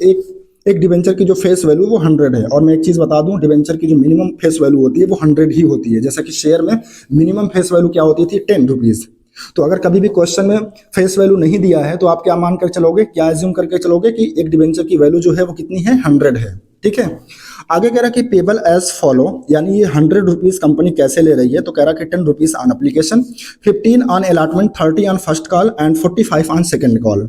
एक डिबेंचर की जो फेस वैल्यू वो 100 है। और मैं एक चीज बता दूं, डिबेंचर की जो मिनिमम फेस वैल्यू होती है वो 100 ही होती है। जैसा कि शेयर में मिनिमम फेस वैल्यू क्या होती थी? ₹10। तो अगर कभी भी क्वेश्चन में फेस वैल्यू नहीं दिया है तो आप क्या मानकर चलोगे, क्या एज्यूम करके चलोगे कि एक डिबेंचर की वैल्यू जो है वो कितनी है? 100 है, ठीक है। आगे कह रहा कि पेबल एज फॉलो, यानी ये ₹100 कंपनी कैसे ले रही है? तो कह रहा कि ₹10 on application, 15 on allotment, 30 on first call and 45 on second call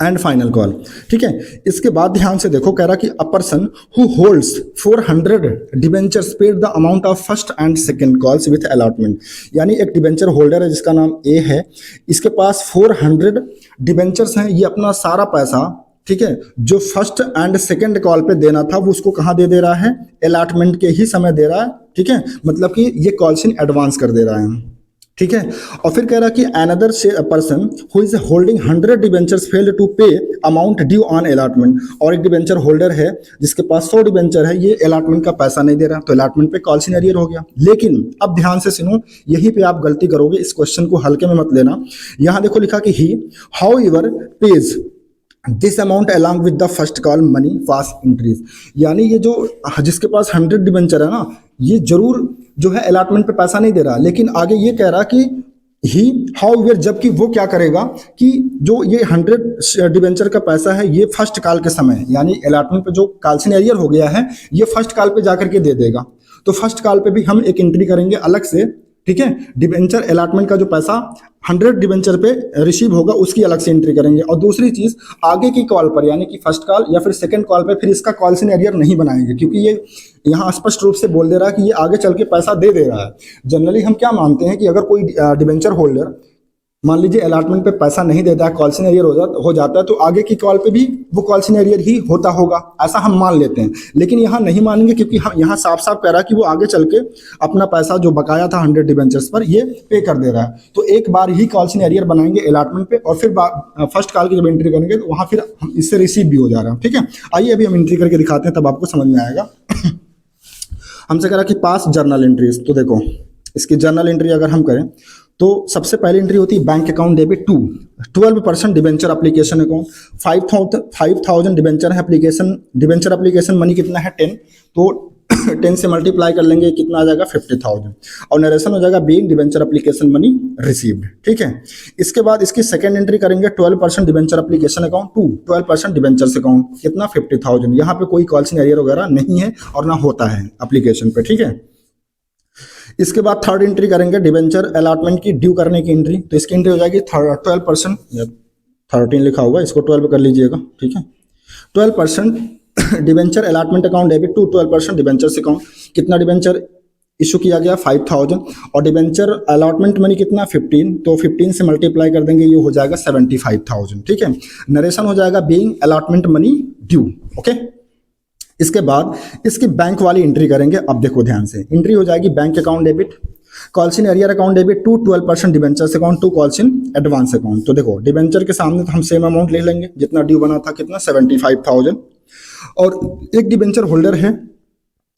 and final call, ठीक है। इसके बाद ध्यान से देखो, कह रहा कि a person who holds 400 debentures paid the amount of first and second calls with allotment, यानी एक डिबेंचर होल्डर है जिसका नाम ए है, इसके पास 400 डिबेंचर्स हैं। ये अपना सारा पैसा, ठीक है, जो फर्स्ट एंड सेकंड कॉल पे देना था वो उसको कहाँ दे रहा है? अलॉटमेंट के ही समय दे रहा है, ठीक है, मतलब कि ये कॉल्स इन एडवांस कर दे रहा है, ठीक है। और फिर कह रहा कि another person who is holding 100 debentures failed to pay amount due on allotment, और एक डिबेंचर होल्डर है जिसके पास 100 डिबेंचर है, ये अलॉटमेंट का पैसा नहीं दे रहा, तो अलॉटमेंट पे कॉल्स इन एरियर हो गया। लेकिन अब ध्यान से सुनो, यहीं पे आप गलती करोगे, इस क्वेश्चन को हल्के में मत लेना। यहां देखो लिखा कि he however pays this amount along with the first call money was increase, यानी ये जो जिसके पास 100 डिबेंचर है ना, ये जरूर जो है अलॉटमेंट पे पैसा नहीं दे रहा, लेकिन आगे ये कह रहा कि ही हाउएवर, जबकि वो क्या करेगा कि जो ये 100 डिबेंचर का पैसा है ये फर्स्ट कॉल के समय, यानी अलॉटमेंट पे जो कॉल्स इन एरियर हो गया है ये फर्स्ट कॉल पे जाकर के दे देगा। तो फर्स्ट कॉल पे भी हम एक एंट्री करेंगे अलग से, ठीक है। डिबेंचर अलॉटमेंट का जो पैसा 100 डिबेंचर पे रिसीव होगा उसकी अलग से एंट्री करेंगे। और दूसरी चीज, आगे की कॉल पर यानी कि फर्स्ट कॉल या फिर सेकंड कॉल पे फिर इसका कॉल इन एरियर नहीं बनाएंगे, क्योंकि ये यहाँ स्पष्ट रूप से बोल दे रहा है कि ये आगे चल के पैसा दे रहा है। जनरली हम क्या मानते हैं कि अगर कोई डिबेंचर होल्डर मान लीजिए अलॉटमेंट पे पैसा नहीं देता है, कॉल इन एरियर हो जाता है, तो आगे की कॉल पे भी वो कॉल इन एरियर ही होता होगा, ऐसा हम मान लेते हैं। लेकिन यहाँ नहीं मानेंगे, क्योंकि हम यहाँ साफ साफ कह रहा है कि वो आगे चल के अपना पैसा जो बकाया था 100 डिबेंचर्स पर ये पे कर दे रहा है। तो एक बार ही कॉल इन एरियर बनाएंगे अलॉटमेंट पे, और फिर फर्स्ट कॉल की जब एंट्री करेंगे तो वहाँ फिर इससे रिसीव भी हो जा रहा है। ठीक है, आइए अभी हम एंट्री करके दिखाते हैं, तब आपको समझ में आएगा। हमसे कह रहा कि पास जर्नल एंट्रीज, तो देखो इसकी जर्नल एंट्री अगर हम करें तो सबसे पहली एंट्री होती है bank account debit to 12% debenture application account, 5000 debenture है एप्लीकेशन, डिबेंचर एप्लीकेशन मनी कितना है 10, तो 10 से मल्टीप्लाई कर लेंगे कितना आ जाएगा 50,000, और नरेशन हो जाएगा being debenture application money received. ठीक है, इसके बाद इसकी सेकंड एंट्री करेंगे 12% debenture application account to 12% debentures account, कितना 50,000। यहाँ पे कोई कॉल इन एरियर वगैरह नहीं है और ना होता है एप्लीकेशन पे। ठीक है, इसके बाद थर्ड एंट्री करेंगे डिबेंचर अलॉटमेंट की ड्यू करने की एंट्री, तो इसकी एंट्री हो जाएगी 12%, 13 लिखा हुआ है इसको 12 कर लीजिएगा। ठीक है, 12% debenture allotment account debit to 12% debentures account, कितना डिबेंचर इशू किया गया 5000, और डिबेंचर अलॉटमेंट मनी कितना 15, तो 15 से मल्टीप्लाई कर देंगे ये हो जाएगा 75,000। ठीक है, नरेशन हो जाएगा being allotment money due. Okay, इसके बाद इसकी बैंक वाली एंट्री करेंगे। अब देखो ध्यान से, एंट्री हो जाएगी bank account debit call in arrear account debit to 12% debentures account to call in advance account. तो देखो डिबेंचर के सामने तो हम सेम अमाउंट ले लेंगे जितना ड्यू बना था, कितना 75,000, और एक डिबेंचर होल्डर है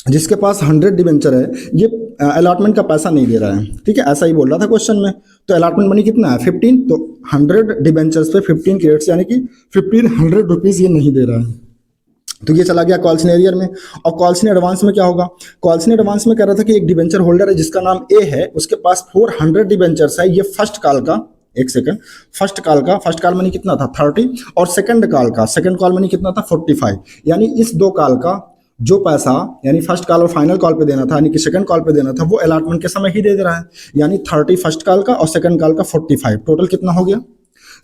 जिसके पास 100 डिबेंचर है, ये अलॉटमेंट का पैसा नहीं दे रहा है। ठीक है, ऐसा ही बोल रहा था क्वेश्चन में, तो अलॉटमेंट मनी कितना है 15, तो 100 डिबेंचर्स पे 15 क्रेडिट्स यानी कि 1500 रुपीज ये नहीं दे रहा है, तो ये चला गया कॉल इन एरियर में। और कॉल इन एडवांस में क्या होगा, कॉल इन एडवांस में कह रहा था कि एक डिबेंचर होल्डर है जिसका नाम ए है, उसके पास 400 डिबेंचर्स है, ये फर्स्ट कॉल का, एक सेकंड, फर्स्ट कॉल मनी कितना था 30, और सेकंड कॉल मनी कितना था 45, यानी इस दो कॉल का जो पैसा यानी फर्स्ट कॉल और फाइनल कॉल पे देना था, यानी कि सेकंड कॉल पे देना था, वो अलॉटमेंट के समय ही दे रहा है, यानी 30 फर्स्ट कॉल का और सेकंड कॉल का 45, टोटल कितना हो गया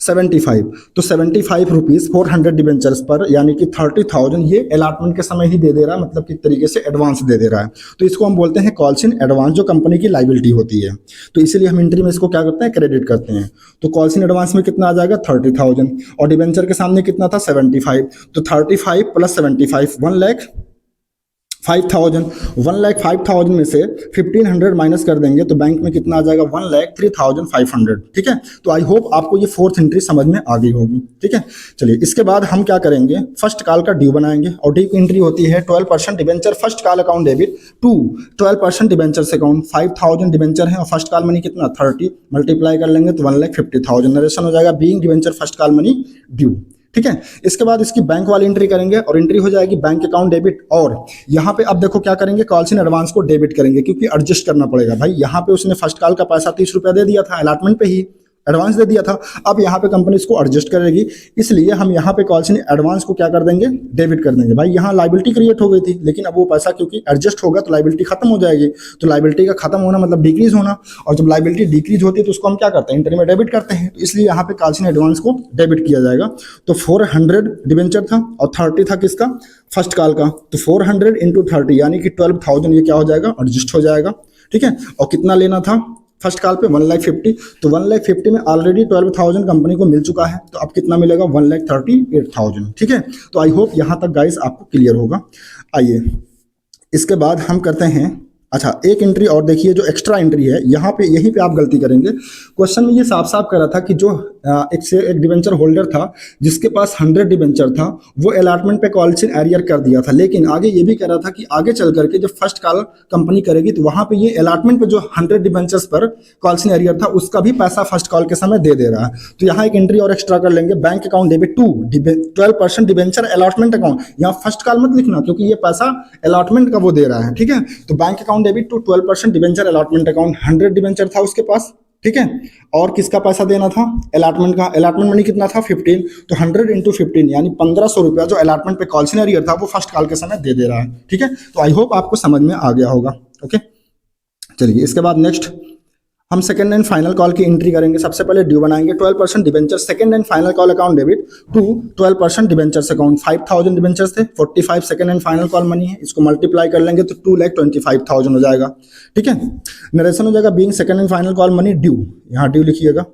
75। तो 75 रुपीज 400 डिबेंचर्स पर यानी कि 30,000 ये अलॉटमेंट के समय ही दे रहा है, मतलब कि तरीके से एडवांस दे रहा है। तो इसको हम बोलते हैं कॉल इन एडवांस, जो कंपनी की लाइबिलिटी होती है। तो इसीलिए हम एंट्री में इसको क्या करते हैं, क्रेडिट करते हैं। तो कॉल इन एडवांस में कितना आ जाएगा 30,000, और डिबेंचर के सामने कितना था 75, तो 35 प्लस 75 1,05,000 में से 1500 माइनस कर देंगे तो बैंक में कितना आ जाएगा 1,03,500। ठीक है, तो आई होप आपको ये फोर्थ एंट्री समझ में आ गई होगी। ठीक है, चलिए इसके बाद हम क्या करेंगे, फर्स्ट कॉल का ड्यू बनाएंगे, और ड्यू की एंट्री होती है 12% debenture first call account debit to 12% debentures account, 5,000 debenture है और फर्स्ट कॉल मनी कितना 30, मल्टीप्लाई कर लेंगे तो 1,50,000, नरेशन हो जाएगा being debenture first call money due. ठीक है, इसके बाद इसकी बैंक वाली एंट्री करेंगे और एंट्री हो जाएगी बैंक अकाउंट डेबिट, और यहाँ पे अब देखो क्या करेंगे, कॉल इन एडवांस को डेबिट करेंगे, क्योंकि एडजस्ट करना पड़ेगा भाई। यहाँ पे उसने फर्स्ट कॉल का पैसा 30 रुपया दे दिया था, अलॉटमेंट पे ही एडवांस दे दिया था, अब यहाँ पे कंपनी इसको एडजस्ट करेगी, इसलिए हम यहाँ पे कॉल इन एडवांस को क्या कर देंगे, डेबिट कर देंगे। भाई यहाँ लाइबिलिटी क्रिएट हो गई थी, लेकिन अब वो पैसा क्योंकि एडजस्ट होगा तो लाइबिलिटी खत्म हो जाएगी, तो लाइबिलिटी का खत्म होना मतलब डिक्रीज होना, और जब लाइबिलिटी डिक्रीज होती है तो उसको हम क्या करते हैं, एंट्री में डेबिट करते हैं, तो इसलिए यहाँ पे कॉल इन एडवांस को डेबिट किया जाएगा। तो 400 डिबेंचर था और 30 था किसका, फर्स्ट कॉल का, तो 400 इंटू 30 यानी कि 12,000 ये क्या हो जाएगा, एडजस्ट हो जाएगा। ठीक है, और कितना लेना था फर्स्ट कॉल पे 1,50,000, तो 1,50,000 में ऑलरेडी 12,000 कंपनी को मिल चुका है, तो अब कितना मिलेगा 1,38,000। ठीक है, तो आई होप यहाँ तक गाइस आपको क्लियर होगा। आइए इसके बाद हम करते हैं, अच्छा एक एंट्री और देखिए, जो एक्स्ट्रा एंट्री है यहाँ पे, यहीं पे आप गलती करेंगे। क्वेश्चन में ये साफ साफ कर रहा था कि जो एक डिबेंचर होल्डर था जिसके पास 100 डिबेंचर था, वो अलॉटमेंट पे कॉल इन एरियर कर दिया था, लेकिन आगे ये भी कह रहा था कि आगे चल करके जब फर्स्ट कॉल कंपनी करेगी तो वहां पे ये अलॉटमेंट पे जो 100 डिबेंचर्स पर कॉल इन एरियर था उसका भी पैसा फर्स्ट कॉल के समय दे रहा है। तो यहाँ एक एंट्री और एक्स्ट्रा कर लेंगे, bank account debit to 12% debenture allotment account, यहाँ फर्स्ट कॉल मत लिखना क्योंकि ये पैसा अलॉटमेंट का वो दे रहा है। ठीक है, तो bank account debit to 12% debenture allotment account, 100 debenture था उसके पास। ठीक है, और किसका पैसा देना था, अलॉटमेंट का, अलॉटमेंट मनी कितना था 15, तो 100 इंटू 15 यानी 1,500 रुपया जो अलॉटमेंट पे कॉल इन एरियर था वो फर्स्ट कॉल के समय दे रहा है। ठीक है, तो आई होप आपको समझ में आ गया होगा। ओके, चलिए इसके बाद नेक्स्ट हम सेकंड एंड फाइनल कॉल की एंट्री करेंगे। सबसे पहले ड्यू बनाएंगे 12% debenture second and final call account debit to 12% debentures account. 5000 debentures थे, 45 second and final call money है, इसको मल्टीप्लाई कर लेंगे तो 2,25,000 हो जाएगा। ठीक है, नरेशन हो जाएगा being second and final call money due, यहाँ ड्यू लिखिएगा,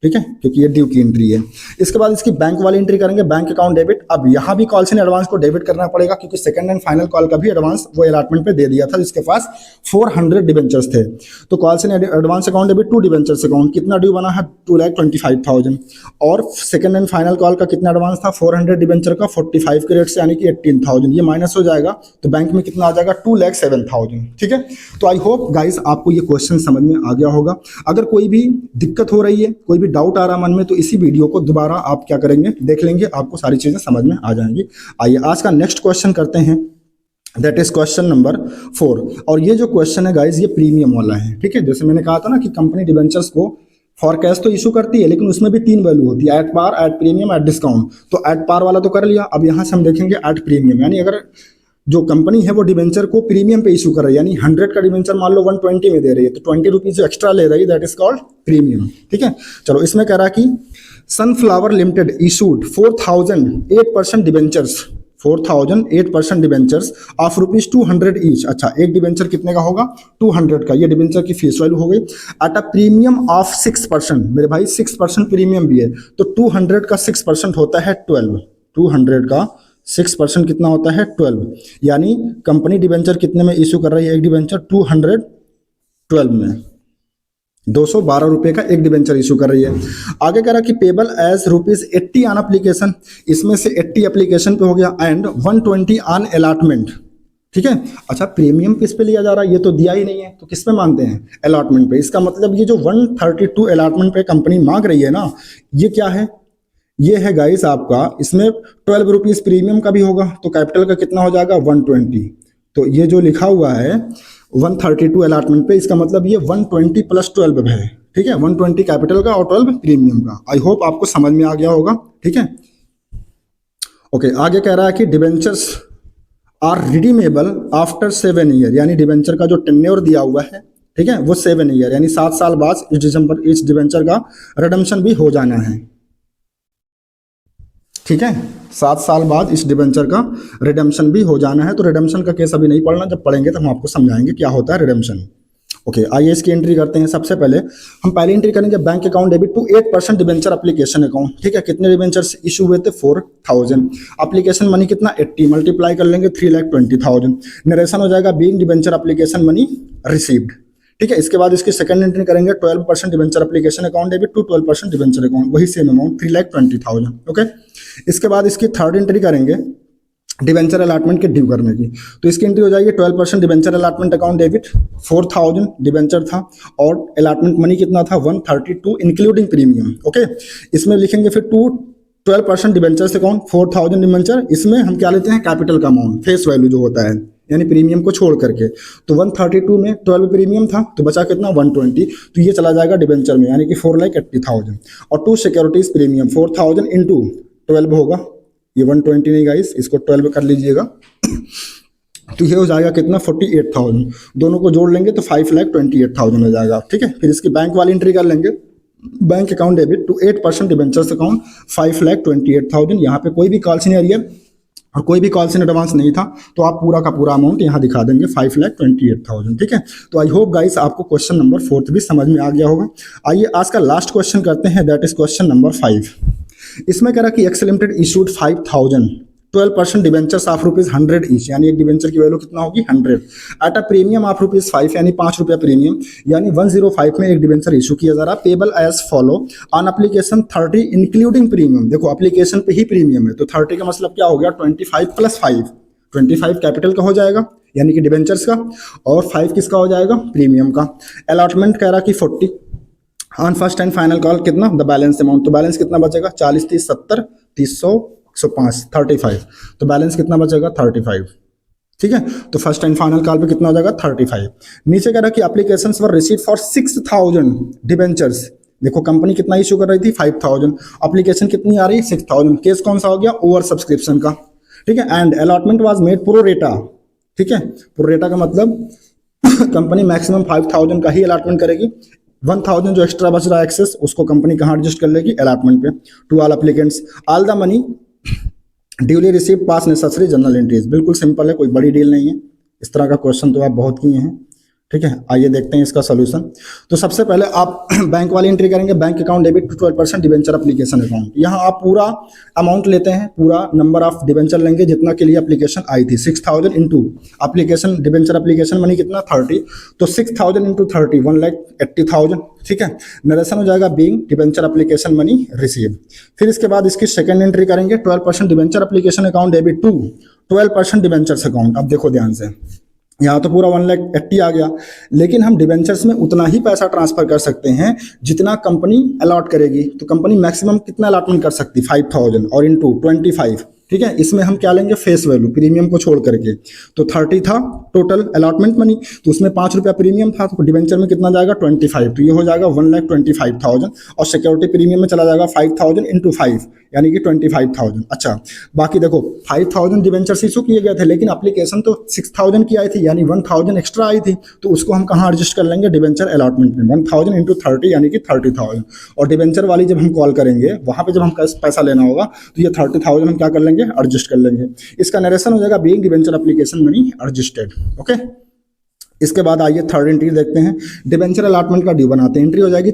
ठीक है, क्योंकि ये ड्यू की एंट्री है। इसके बाद इसकी बैंक वाली एंट्री करेंगे, बैंक अकाउंट डेबिट। अब यहाँ भी कॉल्स इन एडवांस को डेबिट करना पड़ेगा क्योंकि सेकंड एंड फाइनल कॉल का भी एडवांस वो अलॉटमेंट पे दे दिया था जिसके पास 400 डिबेंचर्स थे। तो calls in advance account debit to debentures account, कितना ड्यू बना है 2,25,000। और सेकंड एंड फाइनल कॉल का कितना एडवांस था 400 डिबेंचर का 45 के रेट से यानी कि 18,000, ये माइनस हो जाएगा तो बैंक में कितना आ जाएगा 2,07,000। ठीक है, तो आई होप गाइस आपको ये क्वेश्चन समझ में आ गया होगा। अगर कोई भी दिक्कत हो रही है, कोई भी डाउट आ रहा मन में, तो इसी वीडियो को दोबारा आप क्या करेंगे देख लेंगे, आपको सारी चीजें समझ में आ जाएंगी। आइए आज का नेक्स्ट क्वेश्चन करते हैं, दैट इज क्वेश्चन नंबर 4। और ये जो क्वेश्चन है गाइज ये प्रीमियम वाला है। ठीक है, जैसे मैंने कहा था ना कि कंपनी डिबेंचर्स को फॉर कैश तो इशू करती है लेकिन उसमें भी 3 वैल्यू होती है, at par, at premium, at discount. तो एट पार वाला तो कर लिया, अब यहां से हम देखेंगे एट प्रीमियम, यानी अगर जो कंपनी है वो डिबेंचर को प्रीमियम पे इशू कर रही है, यानी 100 का डिबेंचर मान लो 120 में दे रही है तो 20 रुपीज जो एक्स्ट्रा ले रही है, दैट इज कॉल्ड प्रीमियम। ठीक है, चलो इसमें कह रहा कि sunflower limited issued 4,008% debentures, 4,008% debentures of ₹200 each. अच्छा, एक डिबेंचर कितने का होगा 200 का, ये डिबेंचर की फीस वैल्यू हो गई। एट अ प्रीमियम ऑफ 6%, मेरे भाई 6% प्रीमियम भी है, तो 200 का 6% होता है 12। 200 का 6% कितना होता है 12, यानी कंपनी डिबेंचर कितने में इशू कर रही है, एक डिबेंचर 212 में, 212 रुपए का एक डिबेंचर इशू कर रही है। आगे कह रहा कि पेबल एज ₹80 ऑन एप्लीकेशन, इसमें से 80 एप्लीकेशन पे हो गया एंड 120 ऑन अलॉटमेंट। ठीक है, अच्छा प्रीमियम किस पे लिया जा रहा है, ये तो दिया ही नहीं है, तो किस पे मानते हैं अलॉटमेंट पे। इसका मतलब ये जो 132 अलॉटमेंट पे कंपनी मांग रही है ना, ये क्या है, ये है गाइस आपका, इसमें 12 रुपीज प्रीमियम का भी होगा तो कैपिटल का कितना हो जाएगा 120। तो ये जो लिखा हुआ है 132 अलॉटमेंट पे, इसका मतलब ये 120 प्लस 12 है। ठीक है, 120 कैपिटल का और 12 प्रीमियम का। आई होप आपको समझ में आ गया होगा। ठीक है, ओके, आगे कह रहा है कि debentures are redeemable after 7 year, यानी डिबेंचर का जो टेन्योर दिया हुआ है, ठीक है, वो 7 ईयर यानी 7 साल बाद इस डिबेंचर का रिडम्पशन भी हो जाना है। ठीक है, 7 साल बाद इस डिबेंचर का रिडेम्पशन भी हो जाना है। तो रिडेम्पशन का केस अभी नहीं पढ़ना, जब पढ़ेंगे तो हम आपको समझाएंगे क्या होता है रिडेम्पशन। ओके, आइए इसकी एंट्री करते हैं। सबसे पहले हम पहले एंट्री करेंगे bank account debit to 8% debenture application account. ठीक है, कितने डिबेंचर्स इशू हुए थे 4,000, एप्लीकेशन मनी कितना 80, मल्टीप्लाई कर लेंगे 3,20,000। नरेशन हो जाएगा being debenture application money received. ठीक है, इसके बाद इसकी सेकंड एंट्री करेंगे 12% debenture application account debit to 12% debenture account, वही सेम अमाउंट 3,20,000। ओके, इसके बाद इसकी थर्ड एंट्री करेंगे डिबेंचर अलॉटमेंट के ड्यू करने की। तो इसकी एंट्री हो जाएगी 12% debenture allotment account debit, 4,000 debenture था और अलॉटमेंट मनी कितना था 132 इंक्लूडिंग प्रीमियम। ओके, इसमें लिखेंगे फिर 12% डिबेंचर्स अकाउंट 4,000 डिबेंचर, इसमें हम क्या लेते हैं कैपिटल का अमाउंट, फेस वैल्यू जो होता है, यानी प्रीमियम को छोड़ करके। तो 132 में 12 प्रीमियम था तो बचा कितना 120, तो ये चला जाएगा डिबेंचर में, यानी कि 4,80,000। और 2 सिक्योरिटीज प्रीमियम 4,000 इंटू 12 होगा, ये 120 नहीं गाइस, इसको 12 कर लीजिएगा तो ये हो जाएगा कितना 48,000, दोनों को जोड़ लेंगे तो 5,28,000 हो जाएगा। ठीक है, फिर इसकी बैंक वाली एंट्री कर लेंगे, bank account debit to 8% debentures account 5,28,000। यहाँ पे कोई भी कॉल्स नहीं आ रही है और कोई भी कॉल्स इन एडवांस नहीं था, तो आप पूरा का पूरा अमाउंट यहाँ दिखा देंगे 5,28,000। ठीक है, तो आई होप गाइस आपको क्वेश्चन नंबर 4 भी समझ में आ गया होगा। आइए आज का लास्ट क्वेश्चन करते हैं, दैट इज क्वेश्चन नंबर 5। इसमें कह रहा कि x limited issued 5,000 12% debentures of ₹100 each, यानी एक डिबेंचर की वैल्यू कितना होगी 100 एट अ प्रीमियम ऑफ ₹5, यानी 5 रुपया प्रीमियम, यानी 105 में एक डिबेंचर इशू किया जा रहा। Payable as follow on application 30 including premium. देखो एप्लीकेशन पे ही प्रीमियम है तो 30 का मतलब क्या हो गया 25 प्लस 5, 25 कैपिटल का हो जाएगा यानी कि डिबेंचर्स का, और 5 किसका हो जाएगा प्रीमियम का। अलॉटमेंट कह रहा कि 40 on first and final call कितना द बैलेंस अमाउंट, तो बैलेंस कितना बचेगा 40, 30, 70, 300, 105, 35, तो बैलेंस कितना बचेगा 35। ठीक है, तो फर्स्ट एंड फाइनल कॉल पे कितना हो जाएगा 35। नीचे कह रहा कि applications were received for 6,000 debentures. देखो कंपनी कितना इशू कर रही थी 5,000, एप्लीकेशन कितनी आ रही है 6,000, केस कौन सा हो गया ओवर सब्सक्रिप्शन का। ठीक है, and allotment was made pro rata. ठीक है, प्रोरेटा का मतलब कंपनी मैक्सिमम 5,000 का ही अलॉटमेंट करेगी, 1000 जो एक्स्ट्रा बच रहा है एक्सेस, उसको कंपनी कहाँ एडजस्ट कर लेगी? अलॉटमेंट पे। To all applicants all the money duly receive pass necessary journal entries. बिल्कुल सिंपल है, कोई बड़ी डील नहीं है। इस तरह का क्वेश्चन तो आप बहुत किए हैं, ठीक है। आइए देखते हैं इसका सोल्यूशन। तो सबसे पहले आप बैंक वाली एंट्री करेंगे, bank account debit to 12% debenture application account. यहाँ आप पूरा अमाउंट लेते हैं, पूरा नंबर ऑफ डिवेंचर लेंगे जितना के लिए एप्लीकेशन आई थी, 6000 into application debenture application money कितना 30, तो 6000 इंटू 30 1,80,000, ठीक है। नरेशन हो जाएगा being debenture application money receive. फिर इसके बाद इसकी सेकंड एंट्री करेंगे, 12% debenture application account debit to 12% debentures account. अब देखो ध्यान से, यहाँ तो पूरा 1,80,000 आ गया, लेकिन हम डिवेंचर्स में उतना ही पैसा ट्रांसफर कर सकते हैं जितना कंपनी अलॉट करेगी। तो कंपनी मैक्सिमम कितना अलॉटमेंट कर सकती? 5000 और इंटू 25, ठीक है। इसमें हम क्या लेंगे? फेस वैल्यू, प्रीमियम को छोड़ करके। तो 30 था टोटल अलॉटमेंट मनी, तो उसमें 5 रुपया प्रीमियम था, तो डिवेंचर में कितना जाएगा? 25, तो ये हो जाएगा 1,25,000। और सिक्योरिटी प्रीमियम में चला जाएगा 5000 इंटू 5 यानी कि 25,000। अच्छा, बाकी देखो 5000 डिवेंचर्स इशू किए गए थे, लेकिन एप्लीकेशन तो 6000 की आई थी, यानी 1000 एक्स्ट्रा आई थी। तो उसको हम कहाँ एडजस्ट कर लेंगे? डिवेंचर अलॉटमेंट में। 1000 इंटू 30 यानी कि 30,000। और डिवेंचर वाली जब हम कॉल करेंगे, वहाँ पे जब हम पैसा लेना होगा, तो ये 30,000 हम क्या कर लेंगे? एडजस्ट कर लेंगे। इसका नरेशन हो जाएगा being debenture application money adjusted, okay. इसके बाद आइए थर्ड एंट्री देखते हैं। डिवेंचर अलॉटमेंट का ड्यू बनाते हैं। एंट्री हो जाएगी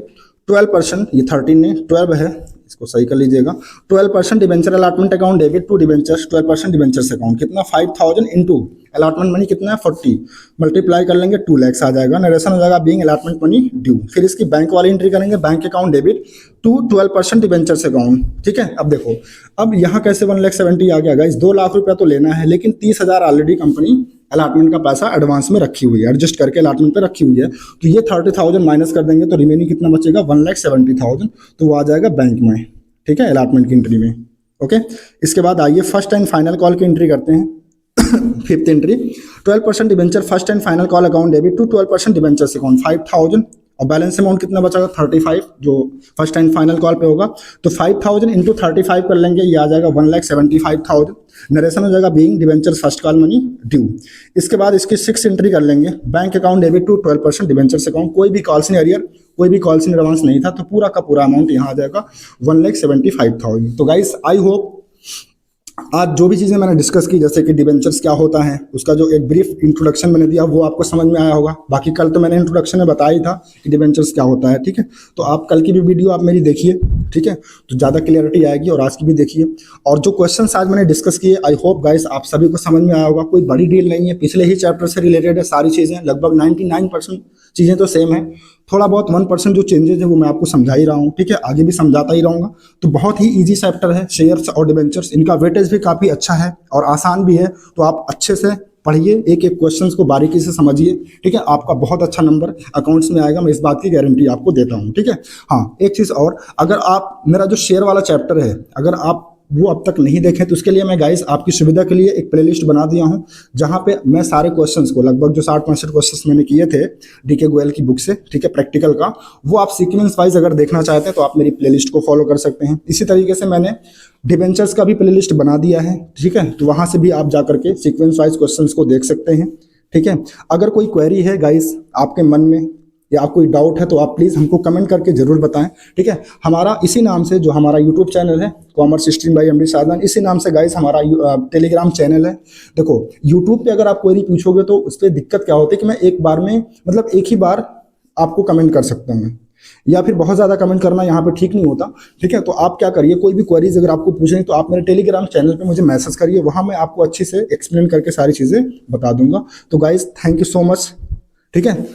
12%, ये 13 नहीं 12 है, इसको सही कर लीजिएगा। 12% debenture allotment account debit to debentures 12% debentures account कितना? 5000 इंटू अलॉटमेंट मनी कितना है? 40, मल्टीप्लाई कर लेंगे 2 लाख आ जाएगा। नरेशन हो जाएगा बीइंग अलॉटमेंट मनी ड्यू। फिर इसकी बैंक वाली एंट्री करेंगे, bank account debit to 12% debentures account, ठीक है। अब देखो, अब यहाँ कैसे 1,70,000 आ गया गाइस? 2 लाख रुपया तो लेना है, लेकिन 30,000 ऑलरेडी कंपनी अलॉटमेंट का पैसा एडवांस में रखी हुई है, एडजस्ट करके अलॉटमेंट पे रखी हुई है। तो ये 30,000 माइनस कर देंगे तो रिमेनिंग कितना बचेगा? 1,70,000, तो वो आ जाएगा बैंक में, ठीक है, अलॉटमेंट की एंट्री में, ओके। इसके बाद आइए फर्स्ट एंड फाइनल कॉल की एंट्री करते हैं। Fifth entry, 12% debenture first and final call account debit to 12% debentures account 5000, और बैलेंस अमाउंट कितना बचागा? 35, जो फर्स्ट एंड फाइनल कॉल पे होगा। तो 5000 इंटू 35 कर लेंगे, ये आ जाएगा 1,75,000। नरेशन हो जाएगा being debentures first call money due. इसके बाद इसकी 6 एंट्री कर लेंगे, bank account debit to 12% debentures account. कोई भी कॉल्स इन एरियर, कोई भी कॉल्स इन एडवांस नहीं था, तो पूरा का पूरा अमाउंट यहाँ आ जाएगा 1,75,000। तो गाइस आई होप आज जो भी चीज़ें मैंने डिस्कस की, जैसे कि डिवेंचर्स क्या होता है, उसका जो एक ब्रीफ इंट्रोडक्शन मैंने दिया, वो आपको समझ में आया होगा। बाकी कल तो मैंने इंट्रोडक्शन में बताया ही था कि डिवेंचर्स क्या होता है, ठीक है। तो आप कल की भी वीडियो आप मेरी देखिए, ठीक है, तो ज़्यादा क्लियरिटी आएगी। और आज की भी देखिए। और जो क्वेश्चन आज मैंने डिस्कस किए, आई होप गाइस आप सभी को समझ में आया होगा। कोई बड़ी डील नहीं है, पिछले ही चैप्टर से रिलेटेड है सारी चीज़ें। लगभग 99% चीज़ें तो सेम है, थोड़ा बहुत 1% जो चेंजेस है वो मैं आपको समझा ही रहा हूँ, ठीक है, आगे भी समझाता ही रहूँगा। तो बहुत ही इजी चैप्टर है शेयर्स और डिवेंचर्स। इनका वेटेज भी काफ़ी अच्छा है और आसान भी है, तो आप अच्छे से पढ़िए, एक एक क्वेश्चंस को बारीकी से समझिए, ठीक है। आपका बहुत अच्छा नंबर अकाउंट्स में आएगा, मैं इस बात की गारंटी आपको देता हूँ, ठीक है। हाँ, एक चीज़ और, अगर आप मेरा जो शेयर वाला चैप्टर है, अगर आप वो अब तक नहीं देखें, तो उसके लिए मैं गाइस आपकी सुविधा के लिए एक प्लेलिस्ट बना दिया हूं, जहां पे मैं सारे क्वेश्चंस को, लगभग जो 60-65 क्वेश्चंस मैंने किए थे डीके गोयल की बुक से, ठीक है, प्रैक्टिकल का, वो आप सीक्वेंस वाइज अगर देखना चाहते हैं तो आप मेरी प्लेलिस्ट को फॉलो कर सकते हैं। इसी तरीके से मैंने डिवेंचर्स का भी प्लेलिस्ट बना दिया है, ठीक है, तो वहां से भी आप जा करके सीक्वेंस वाइज क्वेश्चंस को देख सकते हैं, ठीक है। अगर कोई क्वेरी है गाइस आपके मन में या कोई डाउट है, तो आप प्लीज़ हमको कमेंट करके ज़रूर बताएं, ठीक है। हमारा इसी नाम से जो हमारा यूट्यूब चैनल है, कॉमर्स स्ट्रीम बाय एमडी साधन, इसी नाम से गाइस हमारा टेलीग्राम चैनल है। देखो, यूट्यूब पे अगर आप क्वेरी पूछोगे तो उस पर दिक्कत क्या होती है कि मैं एक बार में, मतलब एक ही बार आपको कमेंट कर सकता हूँ, या फिर बहुत ज़्यादा कमेंट करना यहाँ पे ठीक नहीं होता, ठीक है। तो आप क्या करिए, कोई भी क्वेरीज अगर आपको पूछें तो आप मेरे टेलीग्राम चैनल पे मुझे मैसेज करिए, वहाँ मैं आपको अच्छे से एक्सप्लेन करके सारी चीज़ें बता दूंगा। तो guys thank you so much, ठीक है,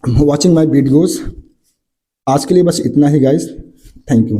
वॉचिंग माई वीडियोज़। आज के लिए बस इतना ही गाइस, थैंक यू।